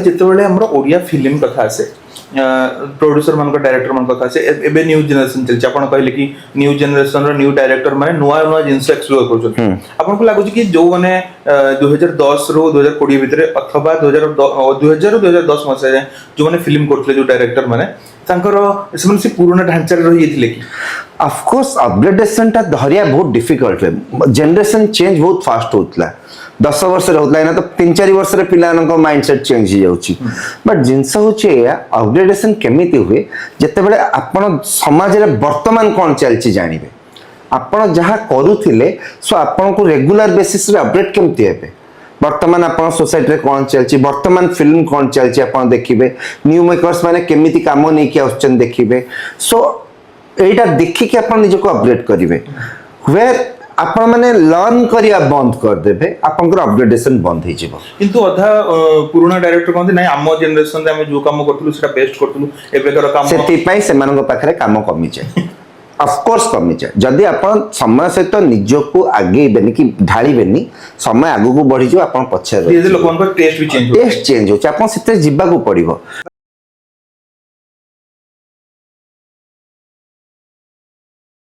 ଯେତେବେଳେ ଆମର ଓଡ଼ିଆ ଫିଲ୍ମ କଥା ଆସେ प्रोड्यूसर मान डायरेक्टर मान कथा से एबे न्यू जनरेशन चलछि आपण कहले कि न्यू जनरेशन रो न्यू डायरेक्टर माने नुआ नुआ जिंस एक्सप्लोर करछन आपण को लागु कि जो माने 2010 रो 2020 भितरे अथवा 2010 मसे जो माने फिल्म करथले जो डायरेक्टर माने तांकर से पुराना ढांचा रे रही थिले कि ऑफ कोर्स अपग्रेडेशन टा धरिया बहुत डिफिकल्ट है जनरेशन चेंज बहुत फास्ट होतला 10 वर्ष होता है तो 3-4 वर्ष पिला माइंडसेट चेंज हो जाउची बट जिनस होचे अपग्रेडेशन केमिति हुए जते बेले आपण समाज रे वर्तमान कोन चलची जानिबे आपण जहा करूथिले सो आपण को रेगुलर बेसिस रे अपडेट केमिति हेबे वर्तमान आपण सोसाइटी रे कोन चलची वर्तमान फिल्म कोन चलची आपण देखिबे न्यू मेकर्स माने केमिति काम नै कि आउछन देखिबे सो एटा देखि के आपण निज को अपग्रेड करिवे वेयर आपण माने लर्न करिया बंद कर देबे आपनकर अपग्रेडेशन बंद हे जिवो किंतु अधा पुराना डायरेक्टर कहते नै हम जनरेशन रे हम जो काम करथलु सेटा बेस्ट करथलु एबेकर काम सेति पई सेमानक पाखरे काम कमी जाय ऑफ कोर्स कमी जाय जदी आपण समय सहित निजको आगे बेनी कि ढाली बेनी समय आगु को बढ़ी जो आपण पछे लोकन टेस्ट भी चेंज हो आपण सेते जिबा को पड़िबो